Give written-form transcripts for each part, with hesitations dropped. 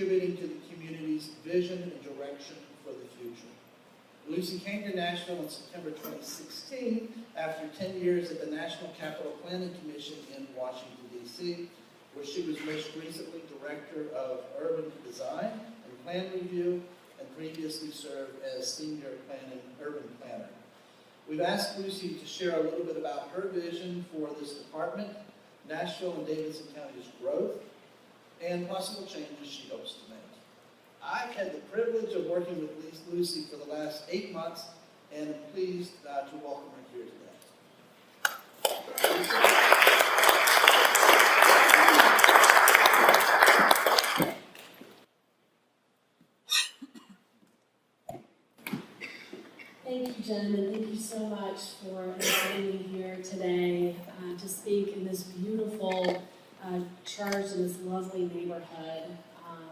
contributing to the community's vision and direction for the future. Lucy came to Nashville in September 2016 after 10 years at the National Capital Planning Commission in Washington, D.C., where she was most recently Director of Urban Design and Plan Review, and previously served as Senior Urban Planner. We've asked Lucy to share a little bit about her vision for this department, Nashville and Davidson County's growth, and possible changes she hopes to make. I've had the privilege of working with Lucy for the last 8 months, and am pleased to welcome her here today. Thank you, Jen, and thank you so much for inviting me here today to speak in this beautiful church in this lovely neighborhood.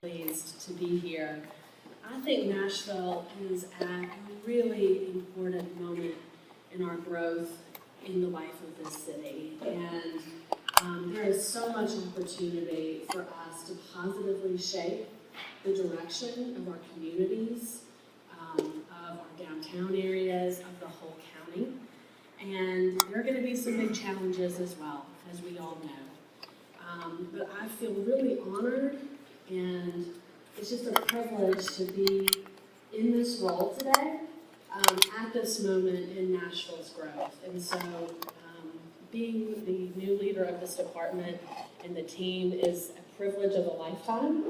Pleased to be here. I think Nashville is at a really important moment in our growth in the life of this city, and there is so much opportunity for us to positively shape the direction of our communities, of our downtown areas, of the whole county. And there are going to be some big challenges as well, as we all know. But I feel really honored, and it's just a privilege to be in this role today at this moment in Nashville's growth. And so being the new leader of this department and the team is a privilege of a lifetime.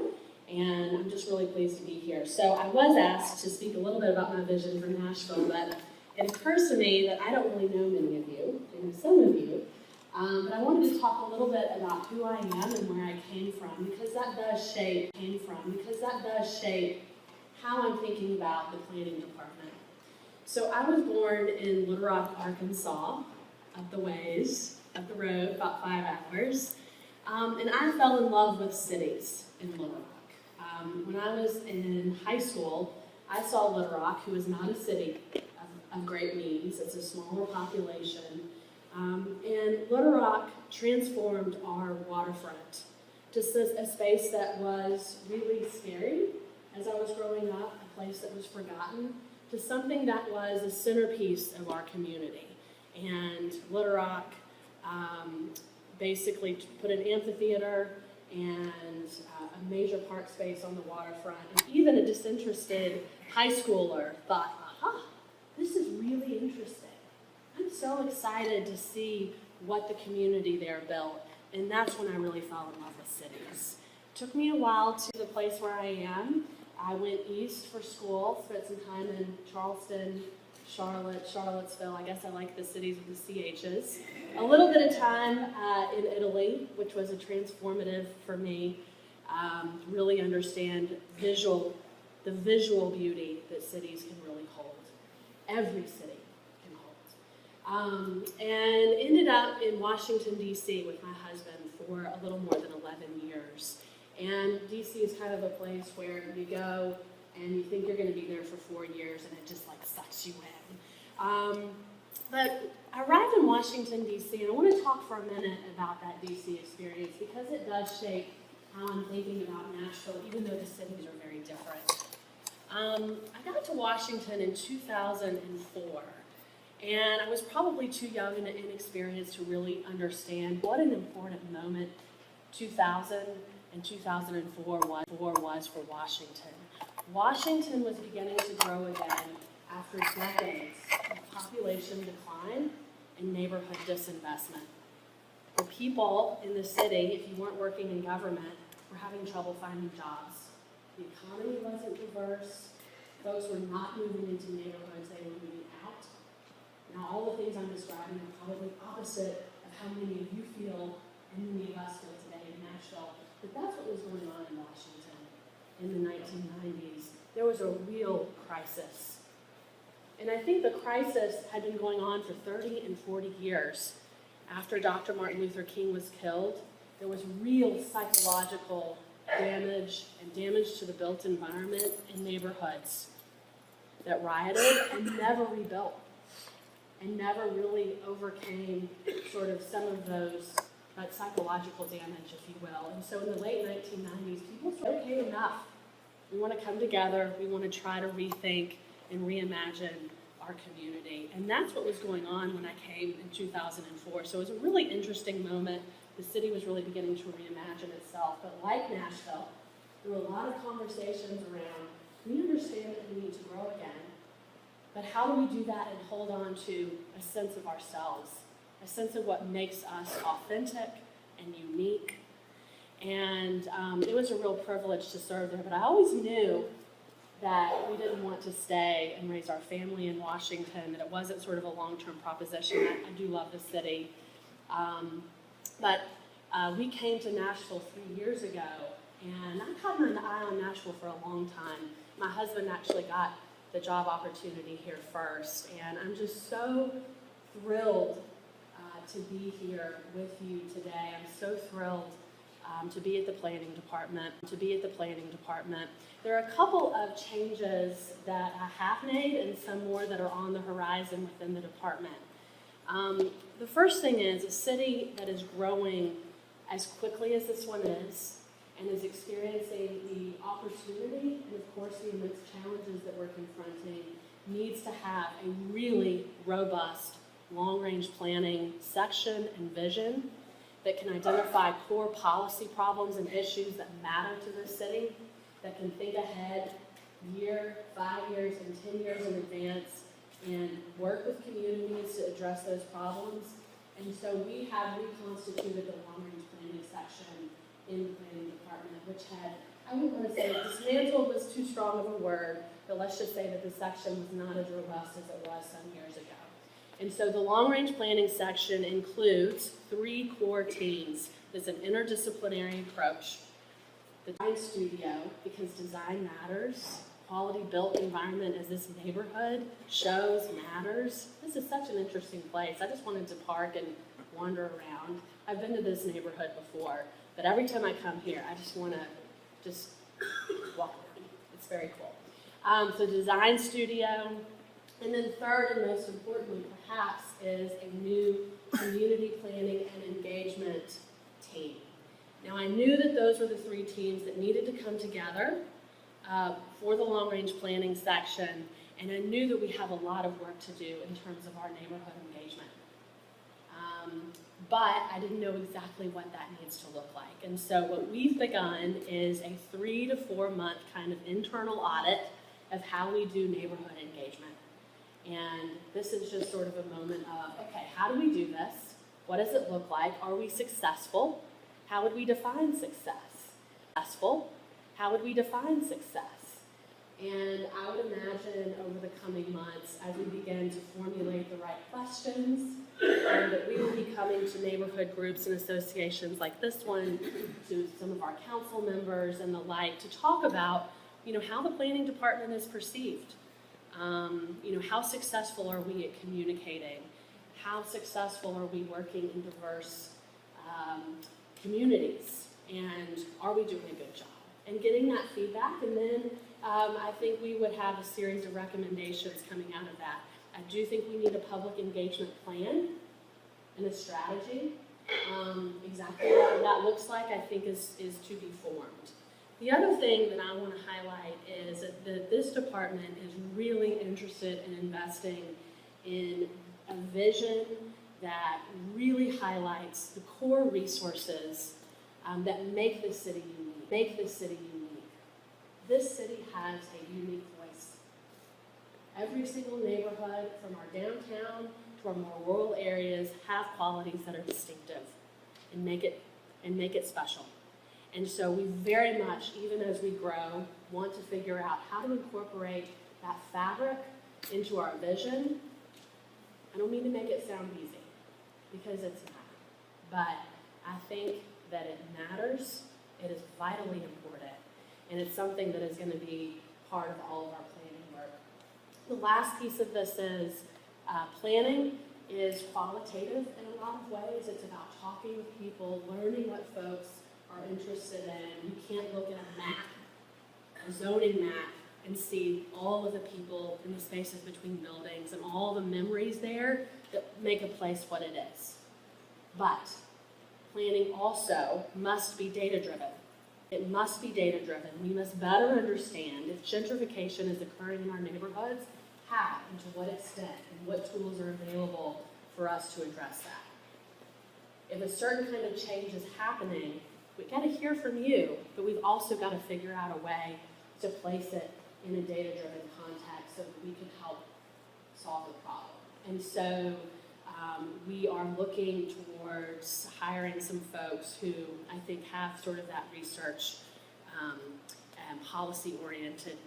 And I'm just really pleased to be here. So I was asked to speak a little bit about my vision for Nashville, but it occurs to me that I don't really know many of you, I know some of you, but I wanted to talk a little bit about who I am and where I came from, because that does shape how I'm thinking about the planning department. So I was born in Little Rock, Arkansas, up the ways, up the road, about 5 hours, and I fell in love with cities in Little Rock. When I was in high school, I saw Little Rock, who is not a city of great means. It's a smaller population. And Little Rock transformed our waterfront to a space that was really scary as I was growing up, a place that was forgotten, to something that was a centerpiece of our community. And Little Rock basically put an amphitheater and a major park space on the waterfront. And even a disinterested high schooler thought, aha, this is really interesting. I'm so excited to see what the community there built. And that's when I really fell in love with cities. It took me a while to the place where I am. I went east for school, spent some time in Charleston, Charlotte, Charlottesville. I guess I like the cities with the CHs. A little bit of time in Italy, which was a transformative for me. Really understand the visual beauty that cities can really hold. Every city can hold. And ended up in Washington, D.C. with my husband for a little more than 11 years. And D.C. is kind of a place where you go and you think you're going to be there for 4 years, and it just like sucks you in. But I arrived in Washington, D.C., and I want to talk for a minute about that D.C. experience because it does shape how I'm thinking about Nashville, even though the cities are very different. I got to Washington in 2004, and I was probably too young and inexperienced to really understand what an important moment 2000 and 2004 was for Washington. Washington was beginning to grow again after decades of population decline and neighborhood disinvestment. The people in the city, if you weren't working in government, were having trouble finding jobs. The economy wasn't diverse. Folks were not moving into neighborhoods, they were moving out. Now, all the things I'm describing are probably opposite of how many of you feel and many of us feel today in Nashville. But that's what was going on in Washington in the 1990s. There was a real crisis. And I think the crisis had been going on for 30 and 40 years. After Dr. Martin Luther King was killed, there was real psychological damage and damage to the built environment in neighborhoods that rioted and never rebuilt and never really overcame sort of some of those but psychological damage, if you will. And so in the late 1990s, people said, okay, enough. We want to come together. We want to try to rethink and reimagine our community. And that's what was going on when I came in 2004. So it was a really interesting moment. The city was really beginning to reimagine itself. But like Nashville, there were a lot of conversations around, we understand that we need to grow again, but how do we do that and hold on to a sense of ourselves, a sense of what makes us authentic and unique. And it was a real privilege to serve there, but I always knew that we didn't want to stay and raise our family in Washington, that it wasn't sort of a long-term proposition. I do love the city. But we came to Nashville 3 years ago, and I've had my eye on Nashville for a long time. My husband actually got the job opportunity here first, and I'm just so thrilled to be here with you today. I'm so thrilled to be at the planning department. There are a couple of changes that I have made and some more that are on the horizon within the department. The first thing is a city that is growing as quickly as this one is and is experiencing the opportunity and of course the immense challenges that we're confronting needs to have a really robust long-range planning section and vision that can identify core policy problems and issues that matter to the city, that can think ahead year, 5 years, and 10 years in advance and work with communities to address those problems. And so we have reconstituted the long-range planning section in the planning department, which had, I wouldn't want to say dismantled was too strong of a word, but let's just say that the section was not as robust as it was some years ago. And so the long-range planning section includes 3 core teams. There's an interdisciplinary approach. The design studio, because design matters. Quality built environment as this neighborhood shows matters. This is such an interesting place. I just wanted to park and wander around. I've been to this neighborhood before, but every time I come here, I just want to just walk around. It's very cool. So design studio. And then third and most importantly, perhaps, is a new community planning and engagement team. Now, I knew that those were the 3 teams that needed to come together for the long-range planning section, and I knew that we have a lot of work to do in terms of our neighborhood engagement. But I didn't know exactly what that needs to look like. And so what we've begun is a 3 to 4 month kind of internal audit of how we do neighborhood engagement. And this is just sort of a moment of, okay, how do we do this? What does it look like? Are we successful? How would we define success? Successful? How would we define success? And I would imagine over the coming months, as we begin to formulate the right questions, that we will be coming to neighborhood groups and associations like this one, to some of our council members and the like, to talk about, how the planning department is perceived. How successful are we at communicating? How successful are we working in diverse communities? And are we doing a good job? And getting that feedback, and then I think we would have a series of recommendations coming out of that. I do think we need a public engagement plan and a strategy. Exactly what that looks like, I think, is to be formed. The other thing that I want to highlight is that this department is really interested in investing in a vision that really highlights the core resources that make this city unique. This city has a unique voice. Every single neighborhood, from our downtown to our more rural areas, have qualities that are distinctive and make it special. And so we very much, even as we grow, want to figure out how to incorporate that fabric into our vision. I don't mean to make it sound easy, because it's not. But I think that it matters, it is vitally important, and it's something that is going to be part of all of our planning work. The last piece of this is planning is qualitative in a lot of ways. It's about talking with people, learning what folks are interested in. You can't look at a map, a zoning map, and see all of the people in the spaces between buildings and all the memories there that make a place what it is. But planning also must be data-driven. It must be data-driven. We must better understand if gentrification is occurring in our neighborhoods, how and to what extent, and what tools are available for us to address that. If a certain kind of change is happening, we've got to hear from you, but we've also got to figure out a way to place it in a data-driven context so that we can help solve the problem. And so we are looking towards hiring some folks who I think have sort of that research and policy-oriented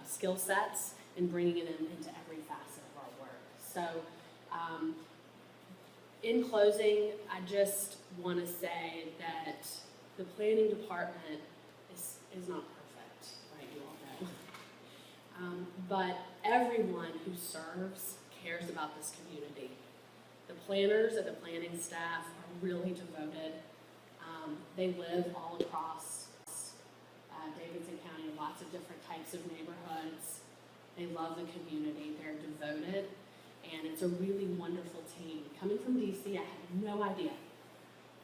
skill sets and bringing it into every facet of our work. So in closing, I just want to say that the planning department is not perfect, right? You all know. But everyone who serves cares about this community. The planners and the planning staff are really devoted. They live all across Davidson County, lots of different types of neighborhoods. They love the community. They're devoted, and it's a really wonderful team. Coming from DC, I had no idea.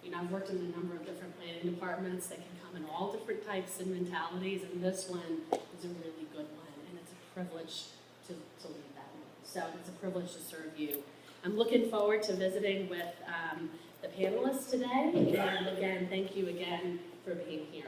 You know, I've worked in a number of different planning departments. They can come in all different types and mentalities, and this one is a really good one, and it's a privilege to lead that one. So it's a privilege to serve you. I'm looking forward to visiting with the panelists today, and again, thank you again for being here.